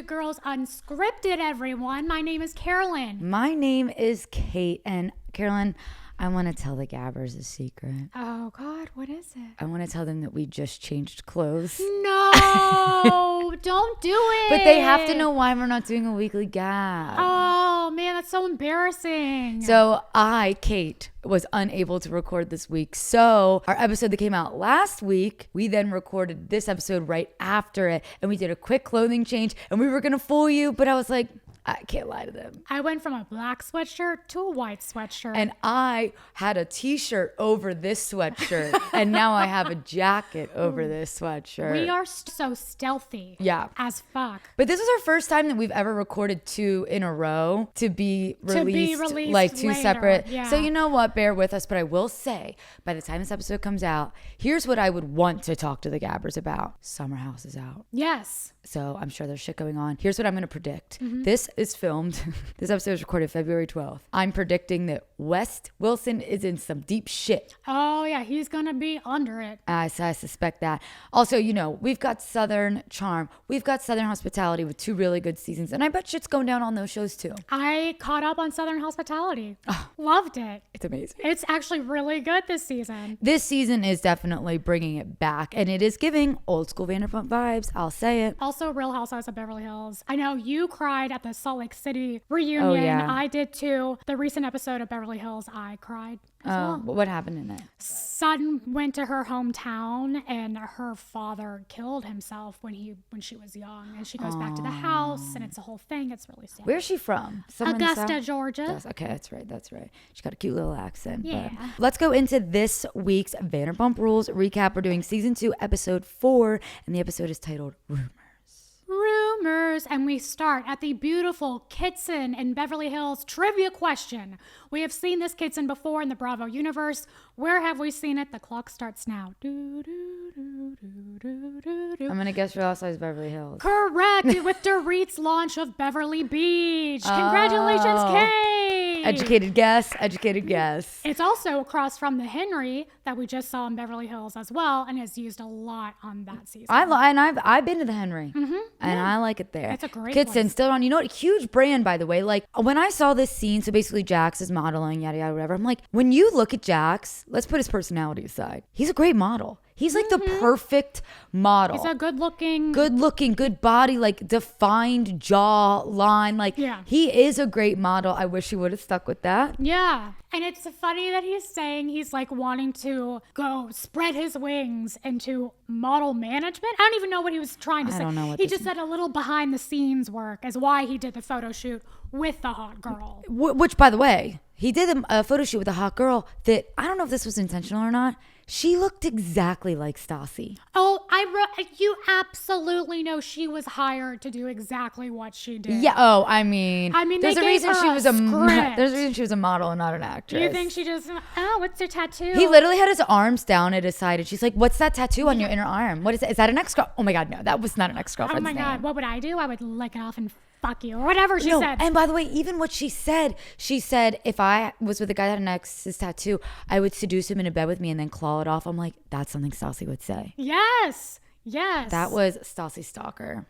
to Girls Unscripted, everyone. My name is Carolyn. My name is Kate. And Carolyn, I want to tell the Gabbers a secret. Oh, God, what is it? I want to tell them that we just changed clothes. No, don't do it. But they have to know why we're not doing a weekly Gab. Oh, man, that's so embarrassing. So I, Kate, was unable to record this week. So our episode that came out last week, we then recorded this episode right after it. And we did a quick clothing change. And we were going to fool you. But I was like, I can't lie to them. I went from a black sweatshirt to a white sweatshirt. And I had a t-shirt over this sweatshirt. And now I have a jacket over this sweatshirt. We are so stealthy. Yeah. As fuck. But this is our first time that we've ever recorded two in a row to be released like two later. separate. Yeah. So you know what? Bear with us. But I will say, by the time this episode comes out, here's what I would want to talk to the Gabbers about. Summer House is out. Yes. So I'm sure there's shit going on. Here's what I'm going to predict. This is filmed. This episode is recorded February 12th. I'm predicting that West Wilson is in some deep shit. Oh, yeah. He's going to be under it. I suspect that. Also, you know, we've got Southern Charm. We've got Southern Hospitality with two really good seasons. And I bet shit's going down on those shows too. I caught up on Southern Hospitality. Loved it. It's amazing. It's actually really good this season. This season is definitely bringing it back. And it is giving old school Vanderpump vibes. I'll say it. Also, Real Housewives of Beverly Hills. I know you cried at the Salt Lake City reunion. Oh, yeah. I did too. The recent episode of Beverly Hills, I cried as well. What happened in it? Sutton went to her hometown and her father killed himself when she was young. And she goes back to the house and it's a whole thing. It's really sad. Where's she from? Somewhere in the Augusta, South? Georgia. Okay, that's right. She's got a cute little accent. Yeah. But let's go into this week's Vanderpump Rules recap. We're doing season 2, episode 4, and the episode is titled Rumors, and we start at the beautiful Kitson in Beverly Hills trivia question. We have seen this Kitson before in the Bravo universe. Where have we seen it? The clock starts now. I'm gonna guess Real Housewives of Beverly Hills. Correct, with Dorit's launch of Beverly Beach. Congratulations, Kate. Educated guess. It's also across from the Henry that we just saw in Beverly Hills as well, and is used a lot on that season. I've been to the Henry, and I like it there. It's a great Kitson place. still on. You know what? Huge brand, by the way. Like when I saw this scene, so basically Jax is modeling, yada yada, whatever. I'm like, when you look at Jax, let's put his personality aside. He's a great model. He's like the perfect model. He's a good looking, good body, like defined jaw line. Like he is a great model. I wish he would have stuck with that. Yeah. And it's funny that he's saying he's like wanting to go spread his wings into model management. I don't even know what he was trying to say. I don't know what he just said a little behind the scenes work is why he did the photo shoot with the hot girl. Which, by the way, he did a photo shoot with a hot girl that I don't know if this was intentional or not. She looked exactly like Stassi. Oh, you absolutely know she was hired to do exactly what she did. Yeah. Oh, I mean, there's a reason she was there's a reason she was a model and not an actress. You think she just? Oh, what's your tattoo? He literally had his arms down at his side, and she's like, "What's that tattoo on your inner arm? What is it? Is that an ex-girl? Oh my God, no, that was not an ex-girlfriend's name. Oh my God, name. what would I do? I would lick it off and fuck you or whatever she said. And by the way, even what she said if I was with a guy that had an ex's tattoo, I would seduce him into bed with me and then claw it off. I'm like, that's something Stassi would say. Yes. That was Stassi Stalker.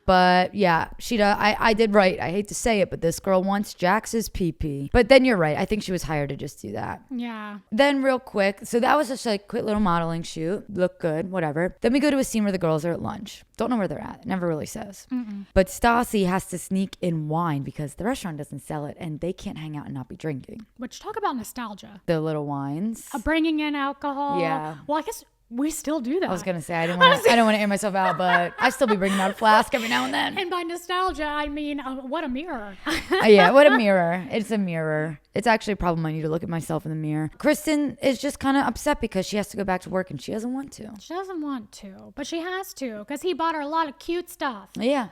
But yeah, I did right. I hate to say it, but this girl wants Jax's pee-pee. But then you're right. I think she was hired to just do that. Yeah. Then real quick, so that was just like a quick little modeling shoot. Look good, whatever. Then we go to a scene where the girls are at lunch. Don't know where they're at. It never really says. But Stassi has to sneak in wine because the restaurant doesn't sell it and they can't hang out and not be drinking. Which, talk about nostalgia. The little wines. Bringing in alcohol. Yeah. Well, I guess we still do that. I was gonna say I don't want to air myself out, but I still be bringing out a flask every now and then. And by nostalgia, I mean what a mirror. Yeah, what a mirror. It's a mirror. It's actually a problem. I need to look at myself in the mirror. Kristen is just kind of upset because she has to go back to work and she doesn't want to. She doesn't want to, but she has to because he bought her a lot of cute stuff. Yeah,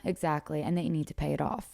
exactly. And they need to pay it off.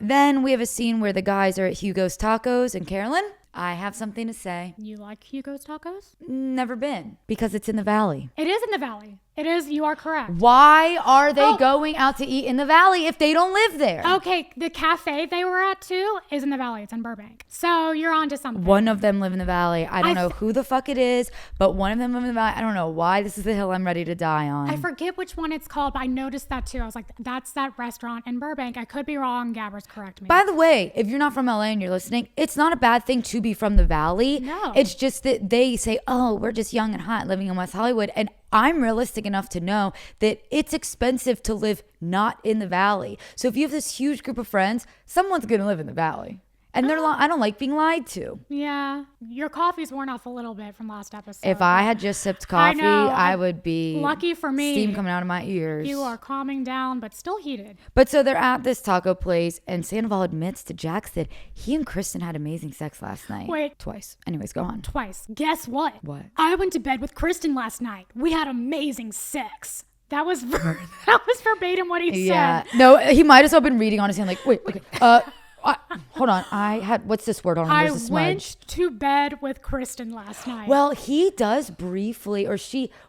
Then we have a scene where the guys are at Hugo's Tacos and Carolyn, I have something to say. You like Hugo's Tacos? Never been because it's in the valley. It is in the valley. It is. You are correct. Why are they going out to eat in the valley if they don't live there? Okay, the cafe they were at too is in the valley. It's in Burbank. So you're onto something. One of them live in the valley. I don't know who the fuck it is, but one of them live in the valley. I don't know why this is the hill I'm ready to die on. I forget which one it's called, but I noticed that too. I was like, that's that restaurant in Burbank. I could be wrong. Gabbers, correct me. By the way, if you're not from LA and you're listening, it's not a bad thing to be from the valley. No. It's just that they say, oh, we're just young and hot living in West Hollywood. And I'm realistic enough to know that it's expensive to live not in the valley. So if you have this huge group of friends, someone's going to live in the valley. And I don't like being lied to. Yeah. Your coffee's worn off a little bit from last episode. If I had just sipped coffee, I would be lucky for me. Steam coming out of my ears. You are calming down, but still heated. But so they're at this taco place, and Sandoval admits to Jax that he and Kristen had amazing sex last night. Wait. Twice. Anyways, go on. Twice. Guess what? What? I went to bed with Kristen last night. We had amazing sex. That was verbatim what he Yeah. said. No, he might as well have been reading on his hand like, wait, okay. Hold on. I had, what's this word on him? I There's a smudge. went to bed with Kristen last night. Well, he does briefly, or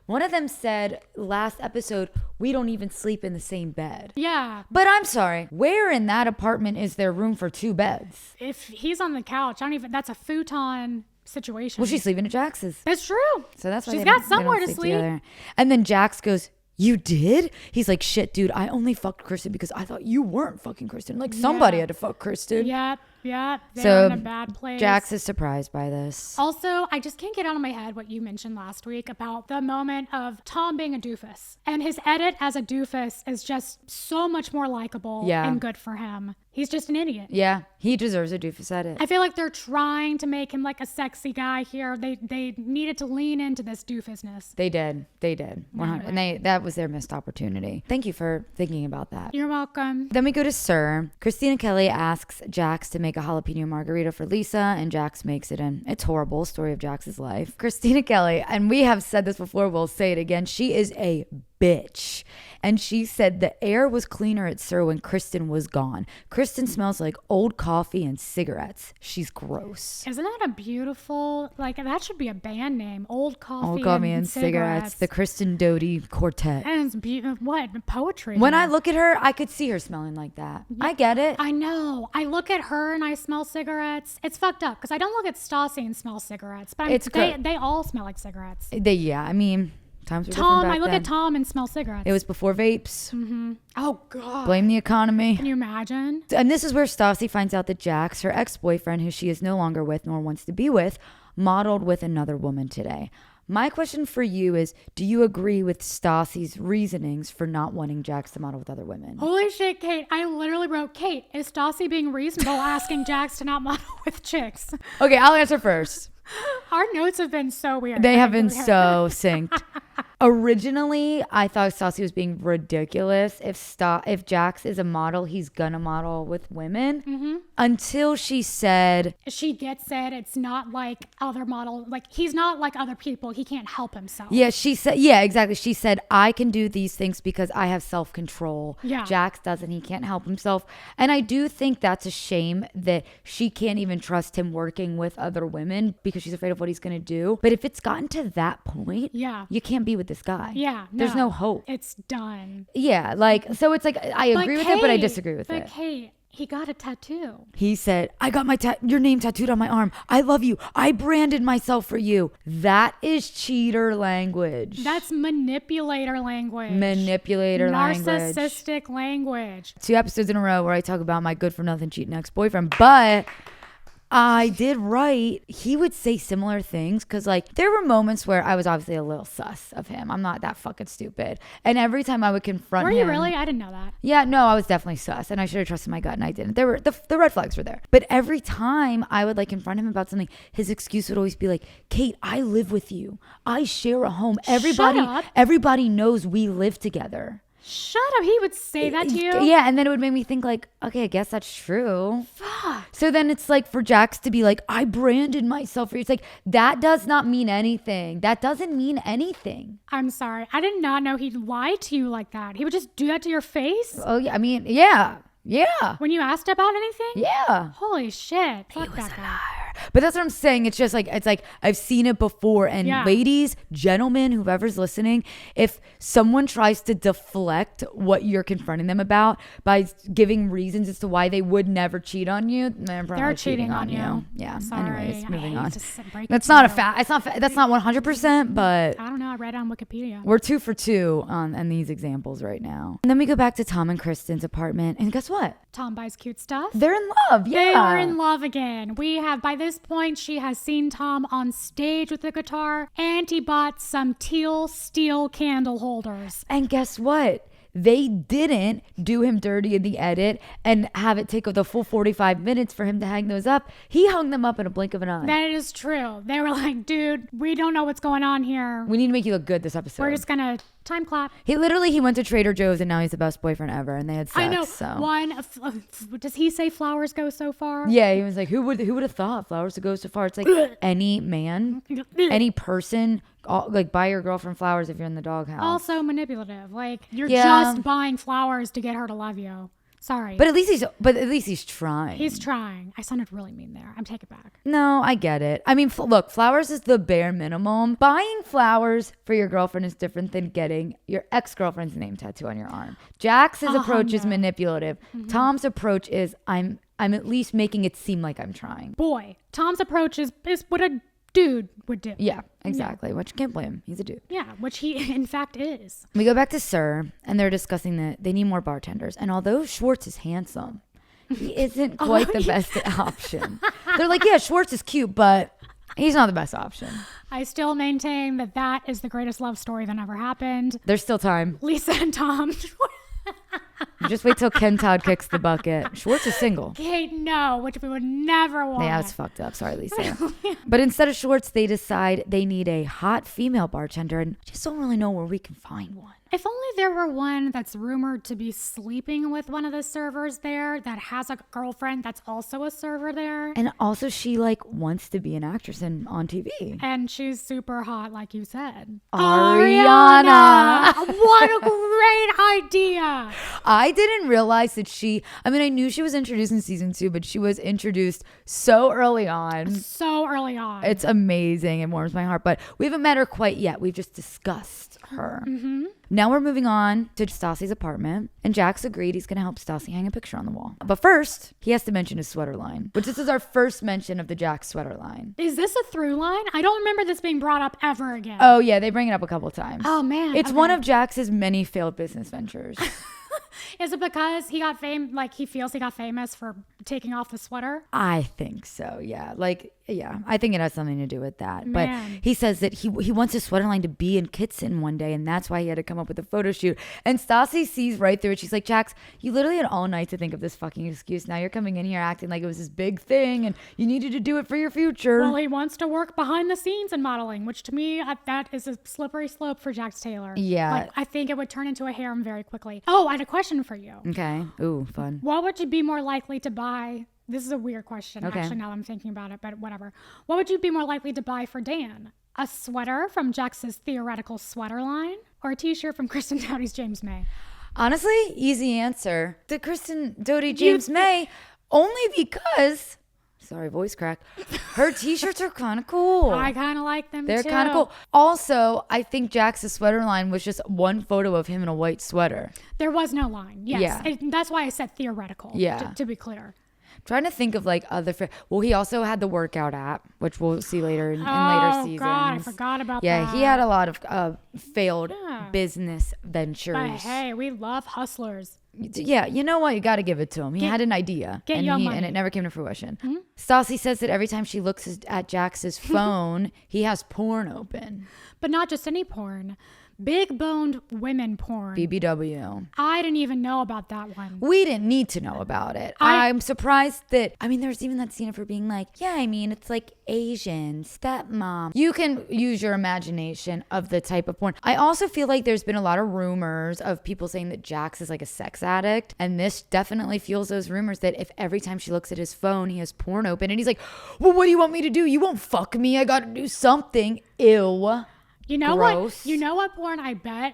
one of them said last episode, we don't even sleep in the same bed. Yeah. But I'm sorry, where in that apartment is there room for two beds? If he's on the couch, that's a futon situation. Well, she's sleeping at Jax's. That's true. So that's why she's they got don't somewhere to sleep sleep. together. And then Jax goes, you did? He's like, shit, dude, I only fucked Kristen because I thought you weren't fucking Kristen. Like, somebody had to fuck Kristen. Yep. They're So in a bad place. Jax is surprised by this. Also, I just can't get out of my head what you mentioned last week about the moment of Tom being a doofus. And his edit as a doofus is just so much more likable and good for him. He's just an idiot. Yeah, he deserves a doofus edit. I feel like they're trying to make him like a sexy guy here. They needed to lean into this doofusness. They did. 100. And that was their missed opportunity. Thank you for thinking about that. You're welcome. Then we go to Sir. Christina Kelly asks Jax to make a jalapeno margarita for Lisa, and Jax makes it, and it's horrible. Story of Jax's life. Christina Kelly, and we have said this before, we'll say it again, she is a bitch. And she said the air was cleaner at Sir when Kristen was gone. Kristen smells like old coffee and cigarettes. She's gross. Isn't that a beautiful, like, that should be a band name. Old Coffee and cigarettes. The Kristen Doty Quartet. And it's what? Poetry. When I look at her, I could see her smelling like that. Yeah, I get it. I know. I look at her and I smell cigarettes. It's fucked up because I don't look at Stassi and smell cigarettes. But they all smell like cigarettes. I mean... Times were Tom, different back I look then. at Tom and smell cigarettes. It was before vapes. Mm-hmm. Oh, God. Blame the economy. Can you imagine? And this is where Stassi finds out that Jax, her ex-boyfriend, who she is no longer with nor wants to be with, modeled with another woman today. My question for you is, do you agree with Stassi's reasonings for not wanting Jax to model with other women? Holy shit, Kate. I literally wrote, Kate, is Stassi being reasonable asking Jax to not model with chicks? Okay, I'll answer first. Our notes have been so weird. They have been so synced. Originally, I thought Stassi was being ridiculous. If Jax is a model, he's gonna model with women. Mm-hmm. Until she said... She gets it. It's not like other model. Like, he's not like other people. He can't help himself. Yeah, she said... Yeah, exactly. She said, I can do these things because I have self-control. Yeah. Jax doesn't. He can't help himself. And I do think that's a shame that she can't even trust him working with other women because she's afraid of what he's gonna do. But if it's gotten to that point, you can't be with this guy. Yeah. There's no hope. It's done. Yeah, like, so it's like, I agree with it, but I disagree with it. But Kate, he got a tattoo. He said, I got your name tattooed on my arm. I love you. I branded myself for you. That is cheater language. That's manipulator language. Narcissistic language. 2 episodes in a row where I talk about my good for nothing cheating ex-boyfriend, but... I did write, he would say similar things because, like, there were moments where I was obviously a little sus of him. I'm not that fucking stupid. And every time I would confront him. Were you really? I didn't know that. Yeah, no, I was definitely sus. And I should have trusted my gut, and I didn't. There were the red flags were there. But every time I would, like, confront him about something, his excuse would always be like, Kate, I live with you. I share a home. Everybody knows we live together. Shut up. He would say that to you? Yeah, and then it would make me think like, okay, I guess that's true. Fuck. So then it's like for Jax to be like, I branded myself for you. It's like, that does not mean anything. That doesn't mean anything. I'm sorry. I did not know he'd lie to you like that. He would just do that to your face? Oh, yeah. I mean, yeah. Yeah. When you asked about anything? Yeah. Holy shit. Fuck that guy. But that's what I'm saying. It's just like, I've seen it before. And ladies, gentlemen, whoever's listening, if someone tries to deflect what you're confronting them about by giving reasons as to why they would never cheat on you, they're cheating on you. Yeah. Sorry. Anyways, moving on. That's not a fact. It's not. That's not 100%, but I don't know. I read it on Wikipedia. We're 2 for 2 on these examples right now. And then we go back to Tom and Kristen's apartment, and guess what? Tom buys cute stuff. They're in love. Yeah. They are in love again. We have, by this point, she has seen Tom on stage with the guitar, and he bought some teal steel candle holders. And guess what? They didn't do him dirty in the edit and have it take the full 45 minutes for him to hang those up. He hung them up in a blink of an eye. That is true. They were like, dude, we don't know what's going on here. We need to make you look good this episode. We're just going to time clap. He went to Trader Joe's and now he's the best boyfriend ever. And they had sex. I know. So. Does he say flowers go so far? Yeah. He was like, who would have thought flowers would go so far? It's like any man, any person, like buy your girlfriend flowers if you're in the doghouse. Also manipulative. Like you're just buying flowers to get her to love you. Sorry. But at least he's trying. He's trying. I sounded really mean there. I'm taking it back. No, I get it. I mean, look, flowers is the bare minimum. Buying flowers for your girlfriend is different than getting your ex-girlfriend's name tattoo on your arm. Jax's approach is manipulative. Mm-hmm. Tom's approach is I'm at least making it seem like I'm trying. Boy, Tom's approach is what a dude would do. Yeah, exactly. Which you can't blame him. He's a dude. Yeah, which he in fact is. We go back to Sir, and they're discussing that they need more bartenders. And although Schwartz is handsome, he isn't quite the best option. They're like, yeah, Schwartz is cute, but he's not the best option. I still maintain that is the greatest love story that ever happened. There's still time. Lisa and Tom. Just wait till Ken Todd kicks the bucket. Schwartz is single. Kate, no, which we would never want. Yeah, it's fucked up. Sorry, Lisa. But instead of Schwartz, they decide they need a hot female bartender, and I just don't really know where we can find one. If only there were one that's rumored to be sleeping with one of the servers there that has a girlfriend that's also a server there. And also she wants to be an actress on TV. And she's super hot, like you said. Ariana! What a great idea! I didn't realize that I knew she was introduced in season 2, but she was introduced so early on. It's amazing. It warms my heart. But we haven't met her quite yet. We've just discussed her. Mm-hmm. Now we're moving on to Stassi's apartment, and Jax agreed he's going to help Stassi hang a picture on the wall. But first, he has to mention his sweater line, which this is our first mention of the Jax sweater line. Is this a through line? I don't remember this being brought up ever again. Oh, yeah, they bring it up a couple times. Oh, man. It's one of Jax's many failed business ventures. Is it because he got he feels he got famous for taking off the sweater? I think so, yeah. Yeah, I think it has something to do with that. Man. But he says that he wants his sweater line to be in Kitson one day, and that's why he had to come up with a photo shoot. And Stassi sees right through it. She's like, Jax, you literally had all night to think of this fucking excuse. Now you're coming in here acting like it was this big thing, and you needed to do it for your future. Well, he wants to work behind the scenes in modeling, which to me, that is a slippery slope for Jax Taylor. Yeah. I think it would turn into a harem very quickly. Oh, I had a question for you. Okay. Ooh, fun. What would you be more likely to buy? This is a weird question, actually, now that I'm thinking about it, but whatever. What would you be more likely to buy for Dan? A sweater from Jax's theoretical sweater line, or a t-shirt from Kristen Doute's James May? Honestly, easy answer. The Kristen Doute James May, only because... Sorry, voice crack. Her t-shirts are kind of cool. I kind of like them, They're too. kind of cool. Also, I think Jax's sweater line was just one photo of him in a white sweater. There was no line. Yes. Yeah. That's why I said theoretical. Yeah. To be clear. I'm trying to think of other... Well, he also had the workout app, which we'll see later in later seasons. Oh, God, I forgot about that. Yeah, he had a lot of failed business ventures. But hey, we love hustlers. Yeah, you know what? You got to give it to him. He had an idea, and it never came to fruition. Mm-hmm. Stassi says that every time she looks at Jax's phone, he has porn open. But not just any porn. Big boned women porn. BBW. I didn't even know about that one. We didn't need to know about it. I'm surprised that, there's even that scene of her being like, it's like Asian, stepmom. You can use your imagination of the type of porn. I also feel like there's been a lot of rumors of people saying that Jax is like a sex addict. And this definitely fuels those rumors that if every time she looks at his phone, he has porn open. And he's like, well, what do you want me to do? You won't fuck me. I got to do something. Ew. You know Gross. what? You know what porn I bet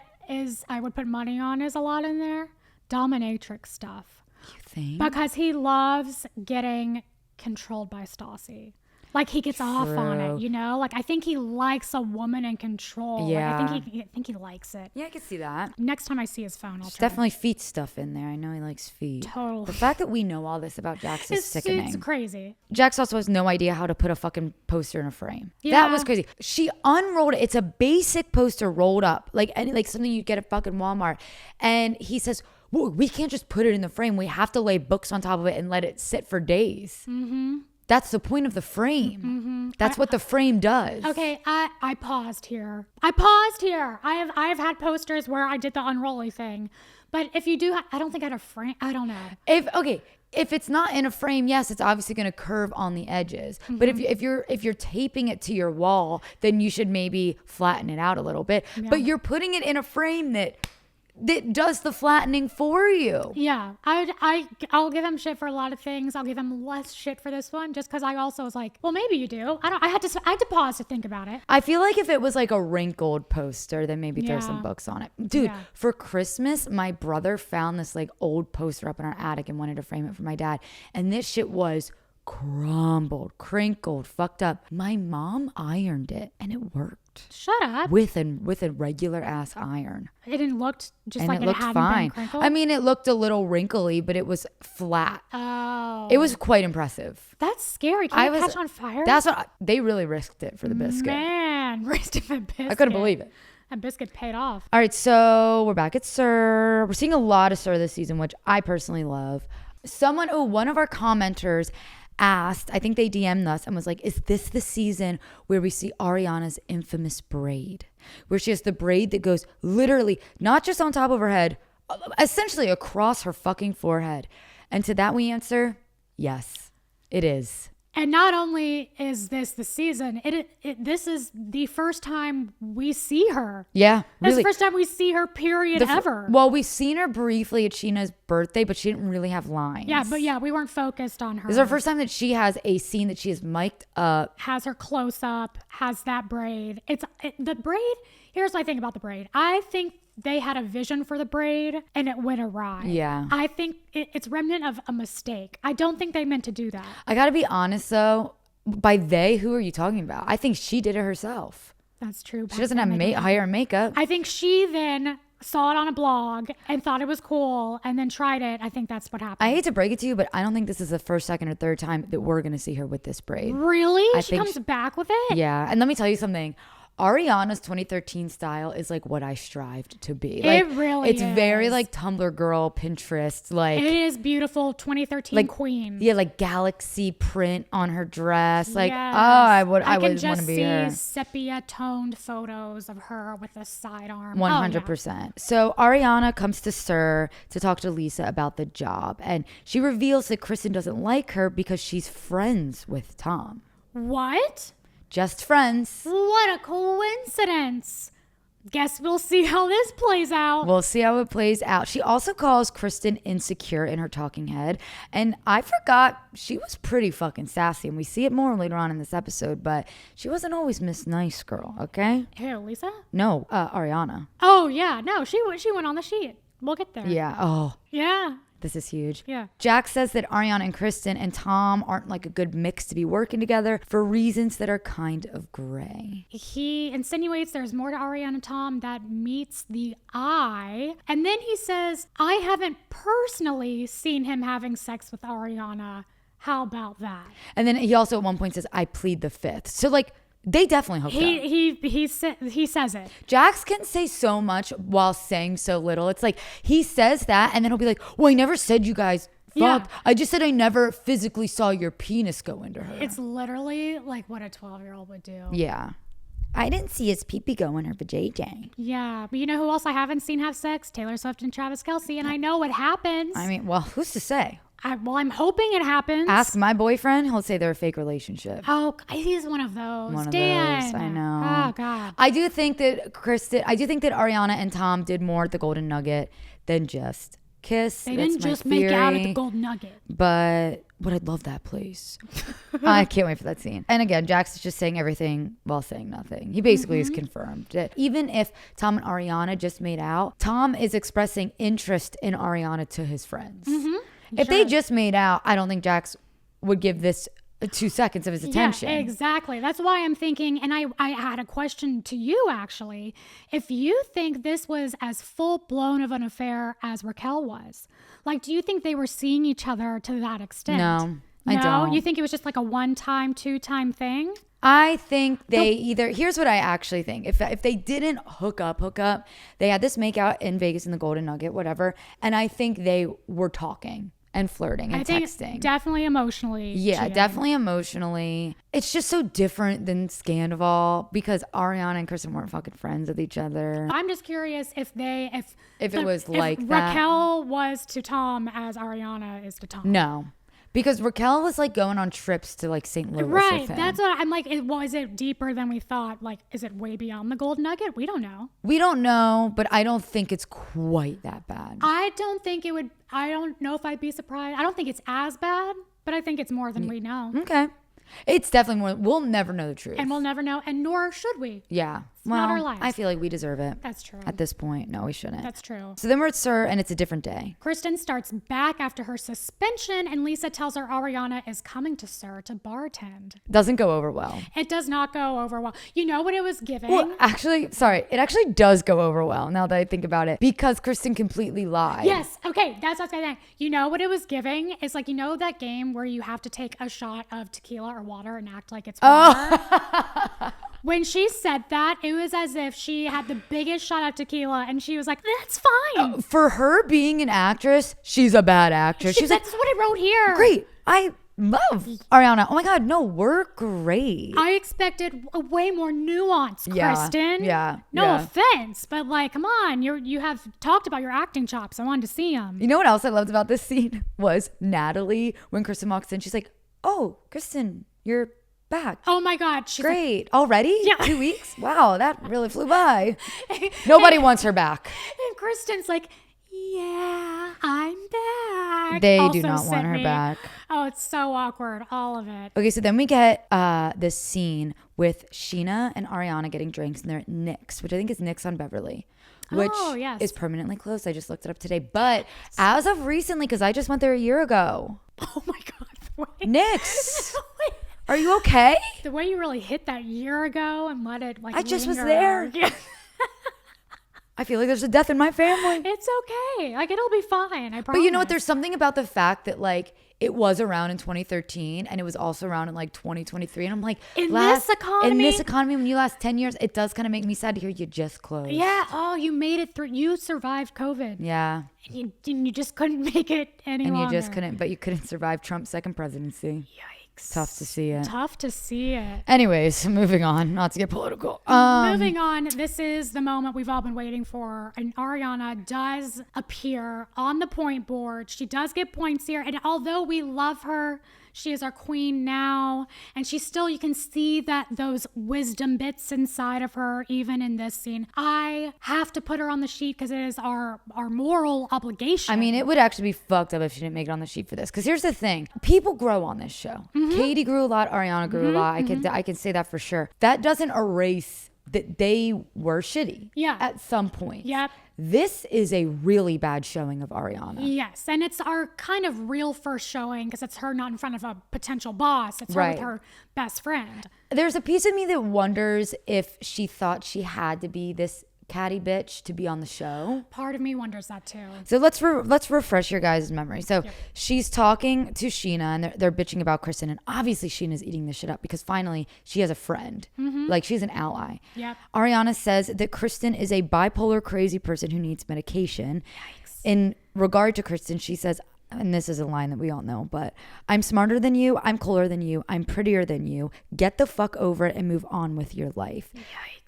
I would put money on is a lot in there? Dominatrix stuff. You think? Because he loves getting controlled by Stassi. Like he gets off on True. it, you know? Like I think he likes a woman in control. Yeah. Like, I think he likes it. Yeah, I can see that. Next time I see his phone, I'll There's try. definitely feet stuff in there. I know he likes feet. Totally. The fact that we know all this about Jax is sickening. It's crazy. Jax also has no idea how to put a fucking poster in a frame. Yeah. That was crazy. She unrolled it. It's a basic poster rolled up, like something you'd get at fucking Walmart. And he says, well, we can't just put it in the frame. We have to lay books on top of it and let it sit for days. Mm-hmm. That's the point of the frame. Mm-hmm. That's what the frame does. Okay, I paused here. I have had posters where I did the unrolling thing, but if you do, I don't think I had a frame. I don't know. If it's not in a frame, yes, it's obviously going to curve on the edges. Mm-hmm. But if you're taping it to your wall, then you should maybe flatten it out a little bit. Yeah. But you're putting it in a frame that does the flattening for you. Yeah, I'll give him shit for a lot of things. I'll give him less shit for this one, just because I also was like, well, maybe you do. I had to pause to think about it. I feel like if it was like a wrinkled poster, then maybe throw some books on it. Dude, for Christmas, my brother found this like old poster up in our attic and wanted to frame it for my dad. And this shit was crumbled, crinkled, fucked up. My mom ironed it and it worked. Shut up. With a regular ass iron. It didn't look just and like it looked hadn't fine. been crinkled? I mean, it looked a little wrinkly, but it was flat. Oh. It was quite impressive. That's scary. Can it catch on fire? That's what they really risked it for the biscuit. Man, risked it for biscuit. I couldn't believe it. That biscuit paid off. All right, so we're back at Sir. We're seeing a lot of Sir this season, which I personally love. One of our commenters asked, I think they DM'd us and was like, is this the season where we see Ariana's infamous braid? Where she has the braid that goes literally not just on top of her head, essentially across her fucking forehead. And to that we answer, yes, it is. And not only is this the season, this is the first time we see her. Yeah, This is really. the first time we see her, period, ever. Well, we've seen her briefly at Sheena's birthday, but she didn't really have lines. Yeah, but we weren't focused on her. This is our first time that she has a scene that she is mic'd up. Has her close up, has that braid. The braid, here's what I think about the braid. I think they had a vision for the braid and it went awry. Yeah. I think it's remnant of a mistake. I don't think they meant to do that. I gotta be honest though, by they, who are you talking about? I think she did it herself. That's true. She doesn't have hire makeup. I think she then saw it on a blog and thought it was cool and then tried it. I think that's what happened. I hate to break it to you, but I don't think this is the first, second, or third time that we're gonna see her with this braid. Really? She comes back with it? Yeah. And let me tell you something. Ariana's 2013 style is like what I strived to be. Like, it really it's is. very like Tumblr girl, Pinterest, like it is beautiful 2013 like, queen. Yeah, like galaxy print on her dress. Like, yes. I would want to be her. I can just see sepia toned photos of her with a sidearm. 100%. Oh, yeah. So Ariana comes to Sir to talk to Lisa about the job, and she reveals that Kristen doesn't like her because she's friends with Tom. What? Just friends. What a coincidence. Guess we'll see how this plays out. We'll see how it plays out. She also calls Kristen insecure in her talking head. And I forgot she was pretty fucking sassy. And we see it more later on in this episode. But she wasn't always Miss Nice Girl, okay? Who, Lisa? No, Ariana. Oh, yeah. No, she went on the sheet. We'll get there. Yeah. Oh. Yeah. This is huge. Yeah. Jack says that Ariana and Kristen and Tom aren't like a good mix to be working together for reasons that are kind of gray. He insinuates there's more to Ariana and Tom that meets the eye. And then he says, I haven't personally seen him having sex with Ariana. How about that? And then he also at one point says, I plead the fifth. So like, they definitely hooked up. He says it. Jax can say so much while saying so little. It's like he says that and then he'll be like, well, I never said you guys fucked. Yeah. I just said I never physically saw your penis go into her. It's literally like what a 12-year-old would do. Yeah. I didn't see his pee-pee go in her vajayjay. Yeah, but you know who else I haven't seen have sex? Taylor Swift and Travis Kelce, and I know what happens. I mean, well, who's to say? I'm hoping it happens. Ask my boyfriend, he'll say they're a fake relationship. Oh, he's one of those. One of Dan. those, I know. Oh, God. I do think that Ariana and Tom did more at the Golden Nugget than just kiss. They didn't just make out at the Golden Nugget. But I'd love that place. I can't wait for that scene. And again, Jax is just saying everything while saying nothing. He basically is confirmed that even if Tom and Ariana just made out, Tom is expressing interest in Ariana to his friends. If they just made out, I don't think Jax would give this 2 seconds of his attention. Yeah, exactly. That's why I'm thinking, and I had a question to you actually. If you think this was as full blown of an affair as Raquel was, like, do you think they were seeing each other to that extent? No, I don't. You think it was just like a 1-time, 2-time thing? I think they here's what I actually think. If they didn't hook up, they had this makeout in Vegas in the Golden Nugget, whatever. And I think they were talking and flirting and texting. Definitely emotionally. Yeah, cheating. definitely emotionally. It's just so different than Sandoval because Ariana and Kristen weren't fucking friends with each other. I'm just curious if it was like that. Raquel was to Tom as Ariana is to Tom. No. Because Raquel was like going on trips to like St. Louis. Right. With him. That's what I'm like. Is it deeper than we thought? Like, is it way beyond the Golden Nugget? We don't know. We don't know, but I don't think it's quite that bad. I don't think it would. I don't know if I'd be surprised. I don't think it's as bad, but I think it's more than we know. Okay. It's definitely more. We'll never know the truth. And we'll never know, and nor should we. Yeah. It's not our lives. I feel like we deserve it. That's true. At this point, no, we shouldn't. That's true. So then we're at Sir, and it's a different day. Kristen starts back after her suspension, and Lisa tells her Ariana is coming to Sir to bartend. Doesn't go over well. It does not go over well. You know what it was giving? Well, actually, sorry. It actually does go over well now that I think about it because Kristen completely lied. Yes. Okay. That's what I was saying. You know what it was giving? It's like, you know that game where you have to take a shot of tequila or water and act like it's water? Oh. When she said that, it was as if she had the biggest shot of tequila and she was like, that's fine. For her being an actress, she's a bad actress. She's that's what I wrote here. Great. I love Ariana. Oh my God. No, we're great. I expected a way more nuance, Kristen. Yeah. No offense, but like, come on. You have talked about your acting chops. I wanted to see them. You know what else I loved about this scene was Natalie, when Kristen walks in, she's like, oh, Kristen, you're back. Oh my God. She's great. Already? Yeah. 2 weeks? Wow, that really flew by. Nobody wants her back. And Kristen's like, yeah, I'm back. They also do not want her back. Oh, it's so awkward. All of it. Okay, so then we get this scene with Sheena and Ariana getting drinks, and they're at Nick's, which I think is Nick's on Beverly, which is permanently closed. I just looked it up today. But as of recently, because I just went there a year ago. Oh my God. Wait. Nick's. Are you okay? The way you really hit that year ago and let it like I just was linger. there. I feel like there's a death in my family. It's okay. Like, it'll be fine. I promise. But you know what? There's something about the fact that like it was around in 2013 and it was also around in like 2023. And I'm like, in this economy, when you last 10 years, it does kind of make me sad to hear you just closed. Yeah. Oh, you made it through. You survived COVID. Yeah. And you just couldn't make it any longer. And you just couldn't, but you couldn't survive Trump's second presidency. Yikes. Tough to see it. Tough to see it. Anyways, moving on, not to get political. Moving on, this is the moment we've all been waiting for. And Ariana does appear on the point board. She does get points here. And although we love her, she is our queen now. And she's still, you can see that those wisdom bits inside of her, even in this scene. I have to put her on the sheet because it is our moral obligation. I mean, it would actually be fucked up if she didn't make it on the sheet for this. Because here's the thing. People grow on this show. Mm-hmm. Katie grew a lot. Ariana grew a lot. I can say that for sure. That doesn't erase that they were shitty at some point. Yep. This is a really bad showing of Ariana. Yes, and it's our kind of real first showing because it's her not in front of a potential boss. It's her with her best friend. There's a piece of me that wonders if she thought she had to be this catty bitch to be on the show. Part of me wonders that too. So let's refresh your guys' memory. So she's talking to Sheena and they're bitching about Kristen, and obviously Sheena's eating this shit up because finally she has a friend. Mm-hmm. Like, she's an ally. Yep. Ariana says that Kristen is a bipolar crazy person who needs medication. Yikes. In regard to Kristen, she says, and this is a line that we all know, but I'm smarter than you, I'm cooler than you, I'm prettier than you. Get the fuck over it and move on with your life. Yikes.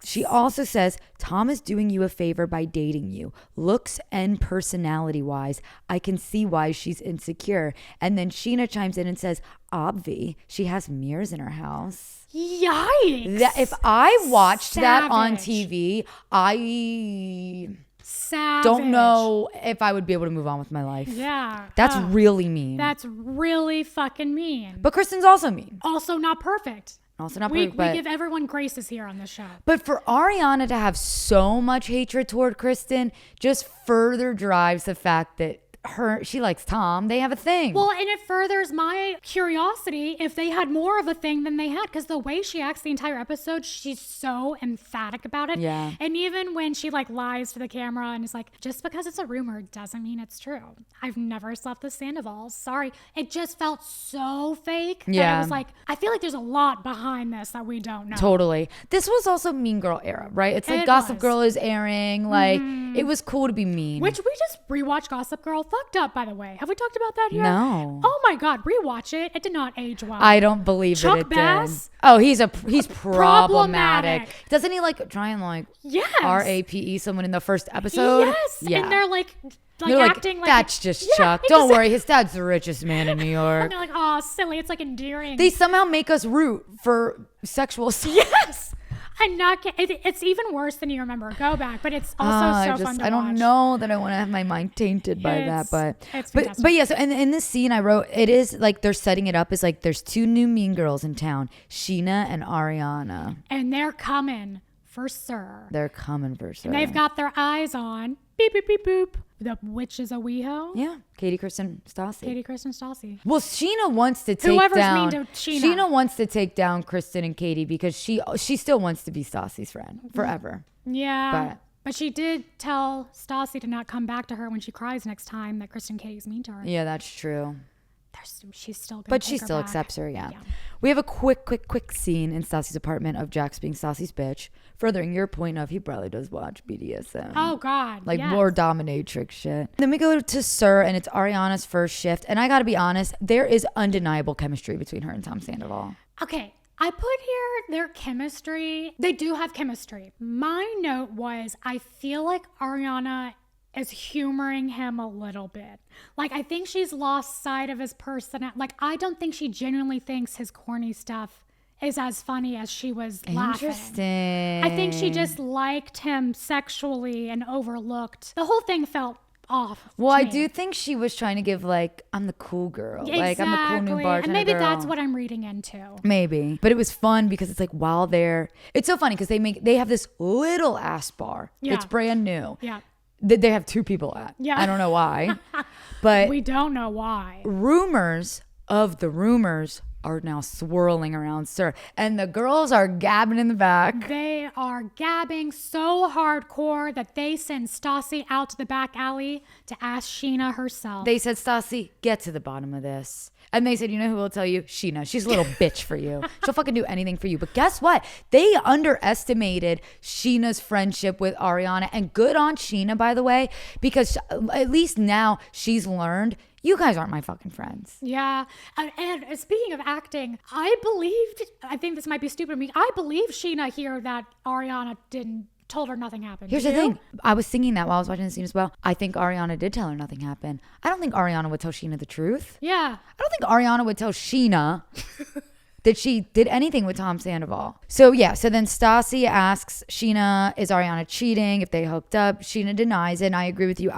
She also says, Tom is doing you a favor by dating you. Looks and personality wise, I can see why she's insecure. And then Sheena chimes in and says, obvi, she has mirrors in her house. Yikes. If I watched that on TV, I don't know if I would be able to move on with my life. Yeah. That's really mean. That's really fucking mean. But Kristen's also mean. Also not perfect. Also not perfect. We give everyone graces here on this show. But for Ariana to have so much hatred toward Kristen just further drives the fact that she likes Tom. They have a thing. Well, and it furthers my curiosity if they had more of a thing than they had, because the way she acts the entire episode, she's so emphatic about it. Yeah. And even when she like lies to the camera and is like, just because it's a rumor doesn't mean it's true. I've never slept with Sandoval. Sorry. It just felt so fake. Yeah. That it was like, I feel like there's a lot behind this that we don't know. Totally. This was also Mean Girl era, right? It's like It Gossip was. Girl is airing. Like, it was cool to be mean. Which we just rewatched Gossip Girl. Fucked up, by the way. Have we talked about that here? No. Oh my God, rewatch it. It did not age well. I don't believe Chuck that it Bass? did. Oh, he's problematic. Problematic. Doesn't he like try and like Yes. RAPE someone in the first episode? Yes. Yeah. And they're like They're acting like that's just Yeah, Chuck. Don't worry, his dad's the richest man in New York. And they're like, oh, silly. It's like endearing. They somehow make us root for sexual assault. Yes. I'm not kidding. It's even worse than you remember. Go back, but it's also so fun to watch. I don't know that I want to have my mind tainted by that, it's but yeah. So in this scene, I wrote it is like they're setting it up as like there's two new mean girls in town, Sheena and Ariana, and they're coming for Sir. They're coming for Sir. And they've got their eyes on beep beep beep boop. The witch is a WeHo. Yeah, Katie, Kristen, Stassi. Katie, Kristen, Stassi. Well, Sheena wants to take Whoever's down. mean to Sheena. Sheena wants to take down Kristen and Katie because she still wants to be Stassi's friend forever. Yeah. But she did tell Stassi to not come back to her when she cries next time that Kristen Katie's mean to her. Yeah, that's true. She's still gonna But take she her still back. accepts her, yeah. We have a quick scene in Stassi's apartment of Jax being Stassi's bitch, furthering your point of he probably does watch BDSM. Oh, God. Like yes. more dominatrix shit. Then we go to Sir, and it's Ariana's first shift. And I gotta be honest, there is undeniable chemistry between her and Tom Sandoval. Okay. I put here their chemistry. They do have chemistry. My note was, I feel like Ariana is humoring him a little bit. Like, I think she's lost sight of his personality. Like, I don't think she genuinely thinks his corny stuff is as funny as she was laughing. Interesting. I think she just liked him sexually and overlooked. The whole thing felt off. Well, to I me. do think she was trying to give like, I'm the cool girl. Exactly. Like, I'm the cool new bartender And maybe girl. that's what I'm reading into. Maybe. But it was fun because it's like while they're, it's so funny because they have this little ass bar. Yeah. It's brand new. Yeah. That they have two people at. Yeah. I don't know why. But We don't know why. rumors of the rumors are now swirling around Sir. And the girls are gabbing in the back. They are gabbing so hardcore that they send Stassi out to the back alley to ask Sheena herself. They said, Stassi, get to the bottom of this. And they said, you know who will tell you? Sheena. She's a little bitch for you. She'll fucking do anything for you. But guess what? They underestimated Sheena's friendship with Ariana. And good on Sheena, by the way, because at least now she's learned you guys aren't my fucking friends. Yeah. And speaking of acting, I think this might be stupid of me, I believe Sheena here that Ariana told her nothing happened. Here's the thing. I was thinking that while I was watching the scene as well. I think Ariana did tell her nothing happened. I don't think Ariana would tell Sheena the truth. Yeah. I don't think Ariana would tell Sheena that she did anything with Tom Sandoval. So then Stassi asks Sheena, is Ariana cheating? If they hooked up, Sheena denies it. And I agree with you.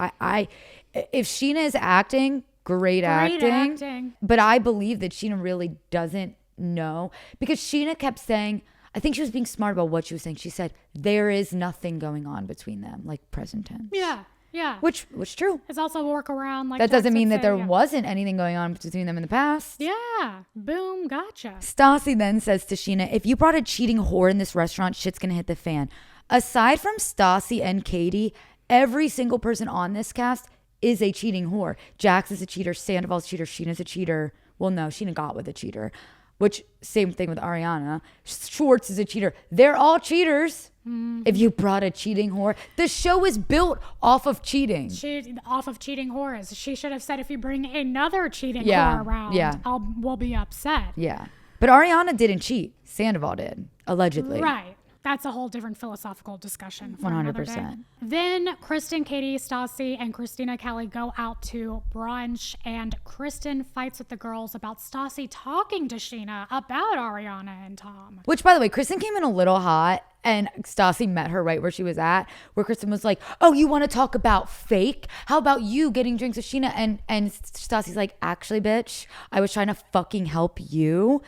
If Sheena is acting, great acting. But I believe that Sheena really doesn't know because Sheena kept saying, I think she was being smart about what she was saying. She said, there is nothing going on between them, like present tense. Yeah. Yeah. Which was true. It's also a workaround. Like that doesn't mean that there yeah. wasn't anything going on between them in the past. Yeah. Boom. Gotcha. Stassi then says to Sheena, if you brought a cheating whore in this restaurant, shit's going to hit the fan. Aside from Stassi and Katie, every single person on this cast is a cheating whore. Jax is a cheater. Sandoval's a cheater. Sheena's a cheater. Well, no, Sheena got with a cheater. Which, same thing with Ariana. Schwartz is a cheater. They're all cheaters. If you brought a cheating whore. The show is built off of cheating. Off of cheating whores. She should have said, if you bring another cheating whore around, we'll be upset. Yeah. But Ariana didn't cheat. Sandoval did, allegedly. Right. That's a whole different philosophical discussion for another day. 100%. Then Kristen, Katie, Stassi, and Christina Kelly go out to brunch, and Kristen fights with the girls about Stassi talking to Sheena about Ariana and Tom. Which, by the way, Kristen came in a little hot, and Stassi met her right where she was at, where Kristen was like, oh, you want to talk about fake? How about you getting drinks with Sheena? And Stassi's like, actually, bitch, I was trying to fucking help you.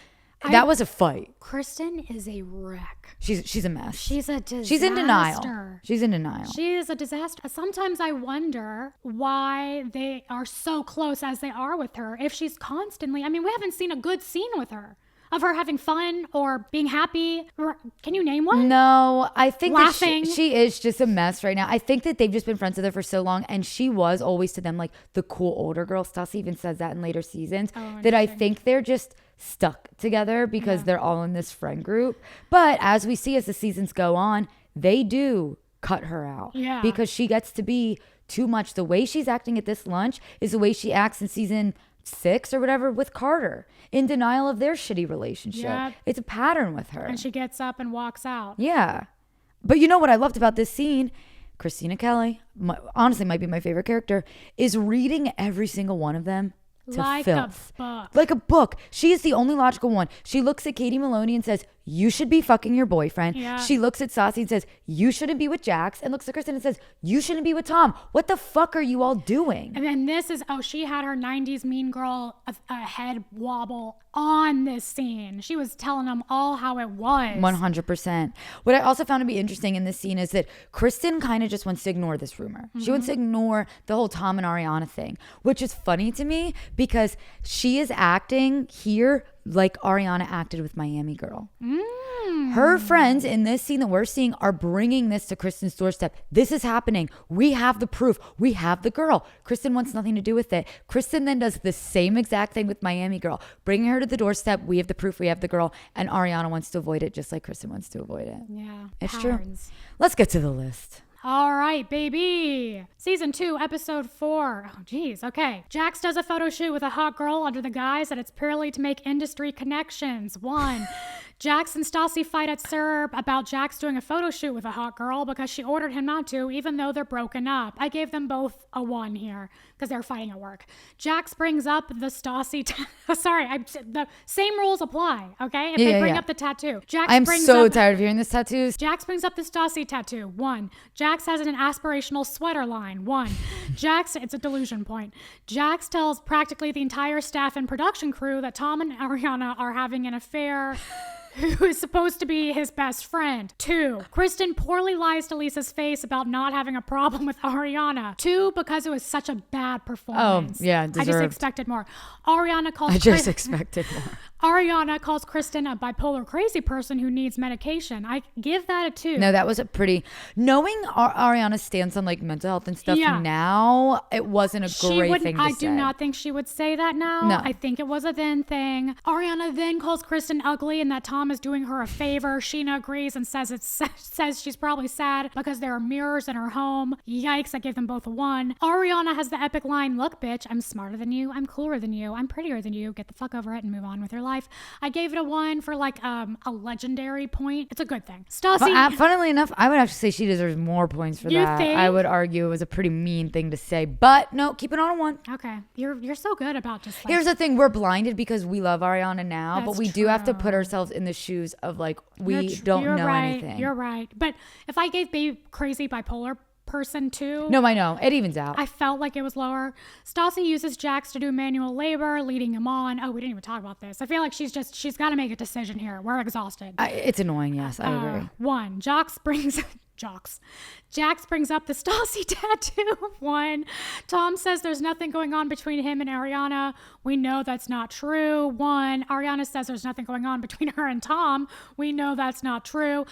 That was a fight. Kristen is a wreck. She's a mess. She's a disaster. She's in denial. She's in denial. She is a disaster. Sometimes I wonder why they are so close as they are with her. If she's constantly, I mean, we haven't seen a good scene with her. Of her having fun or being happy. Can you name one? No, I think Laughing. that she is just a mess right now. I think that they've just been friends with her for so long, and she was always to them like the cool older girl. Stassi even says that in later seasons, that I think they're just stuck together because they're all in this friend group. But as we see as the seasons go on, they do cut her out because she gets to be too much. The way she's acting at this lunch is the way she acts in season 6 or whatever with Carter, in denial of their shitty relationship. Yep. It's a pattern with her. And she gets up and walks out. Yeah. But you know what I loved about this scene? Christina Kelly, honestly might be my favorite character, is reading every single one of them to like filth. A book. Like a book. She is the only logical one. She looks at Katie Maloney and says, you should be fucking your boyfriend. Yeah. She looks at Stassi and says, you shouldn't be with Jax. And looks at Kristen and says, you shouldn't be with Tom. What the fuck are you all doing? And then this is, she had her 90s mean girl a head wobble on this scene. She was telling them all how it was. 100%. What I also found to be interesting in this scene is that Kristen kind of just wants to ignore this rumor. Mm-hmm. She wants to ignore the whole Tom and Ariana thing, which is funny to me because she is acting here like Ariana acted with Miami Girl. Her friends in this scene that we're seeing are bringing this to Kristen's doorstep. This is happening. We have the proof. We have the girl. Kristen wants nothing to do with it. Kristen then does the same exact thing with Miami Girl, bringing her to the doorstep. We have the proof. We have the girl. And Ariana wants to avoid it just like Kristen wants to avoid it. Yeah. It's patterns. True. Let's get to the list. All right, baby. Season 2, episode 4. Oh, geez. Okay. Jax does a photo shoot with a hot girl under the guise that it's purely to make industry connections. 1. Jax and Stassi fight at Serb about Jax doing a photo shoot with a hot girl because she ordered him not to, even though they're broken up. I gave them both a 1 here because they're fighting at work. Jax brings up the Stassi... the same rules apply, okay? If they bring up the tattoo. I'm so tired of hearing this tattoos. Jax brings up the Stassi tattoo. 1. Jax has an aspirational sweater line. 1. Jax, it's a delusion point. Jax tells practically the entire staff and production crew that Tom and Ariana are having an affair. Who is supposed to be his best friend. 2. Kristen poorly lies to Lisa's face about not having a problem with Ariana. 2. Because it was such a bad performance. Oh, yeah, deserved. I just expected more. Ariana calls Kristen a bipolar crazy person who needs medication. I give that a 2. No, that was a pretty... Knowing Ariana's stance on like mental health and stuff now, it wasn't a great thing to say. I do not think she would say that now. No. I think it was a then thing. Ariana then calls Kristen ugly and that Tom is doing her a favor. Sheena agrees and says she's probably sad because there are mirrors in her home. Yikes, I gave them both a 1. Ariana has the epic line, look bitch, I'm smarter than you, I'm cooler than you, I'm prettier than you, get the fuck over it and move on with your life. I gave it a 1 for like a legendary point. It's a good thing. Stassi. Funnily enough, I would have to say she deserves more points for that. Think? I would argue it was a pretty mean thing to say, but no, keep it on a 1. Okay. You're so good about just like... Here's the thing, we're blinded because we love Ariana now, but we do have to put ourselves in the shoes of like, we don't know anything. You're right. But if I gave Babe crazy bipolar person 2. No, I know. It evens out. I felt like it was lower. Stassi uses Jax to do manual labor, leading him on. Oh, we didn't even talk about this. I feel like she's got to make a decision here. We're exhausted. It's annoying, yes. I agree. 1. Jax brings up the Stassi tattoo. 1. Tom says there's nothing going on between him and Ariana. We know that's not true. 1. Ariana says there's nothing going on between her and Tom. We know that's not true.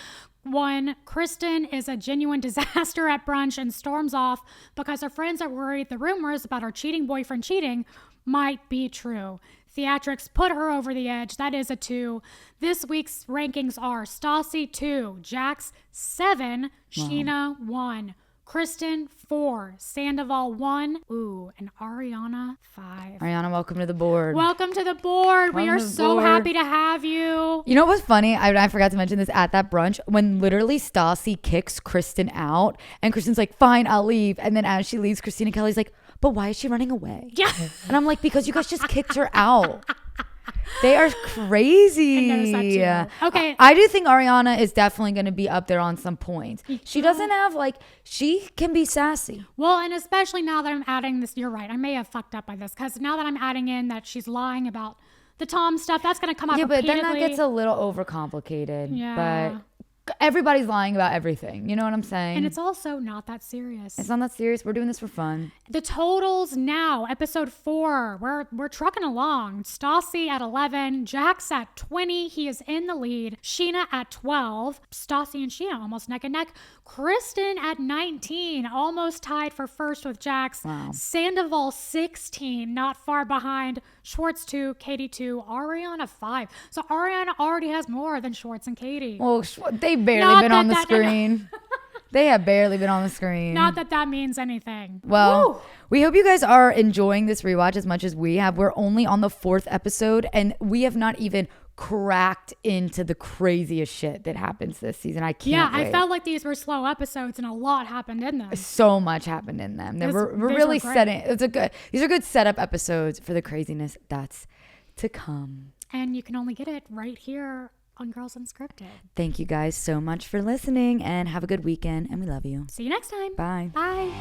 1. Kristen is a genuine disaster at brunch and storms off because her friends are worried the rumors about her cheating boyfriend cheating might be true. Theatrics put her over the edge. That is a 2. This week's rankings are Stassi 2, Jax 7, Sheena 1, Kristen 4, Sandoval 1, and Ariana 5. Ariana, welcome to the board. Welcome to the board. We are so happy to have you. You know what's funny? I forgot to mention this at that brunch when literally Stassi kicks Kristen out and Kristen's like, fine, I'll leave. And then as she leaves, Christina Kelly's like, but why is she running away? Yeah. And I'm like, because you guys just kicked her out. They are crazy. I noticed that too. Okay. I do think Ariana is definitely going to be up there on some points. She doesn't have she can be sassy. Well, and especially now that I'm adding this, you're right. I may have fucked up by this because now that I'm adding in that she's lying about The Tom stuff, that's going to come up but repeatedly. then that gets a little overcomplicated. Yeah. But everybody's lying about everything. You know what I'm saying? And it's also not that serious. It's not that serious. We're doing this for fun. The totals now, episode 4, we're trucking along. Stassi at 11, Jax at 20. He is in the lead. Sheena at 12. Stassi and Sheena almost neck and neck. Kristen at 19, almost tied for first with Jax. Wow. Sandoval 16, not far behind. Schwartz 2, Katie 2, Ariana 5. So Ariana already has more than Schwartz and Katie. Well, they've barely been on the screen. They have barely been on the screen. Not that that means anything. Well, Woo! We hope you guys are enjoying this rewatch as much as we have. We're only on the 4th episode, and we have not even cracked into the craziest shit that happens this season. I can't wait. I felt like these were slow episodes and a lot happened in them. So much happened in them. We're really setting. These are good setup episodes for the craziness that's to come. And you can only get it right here on Girls Unscripted. Thank you guys so much for listening, and have a good weekend, and we love you. See you next time. Bye. Bye.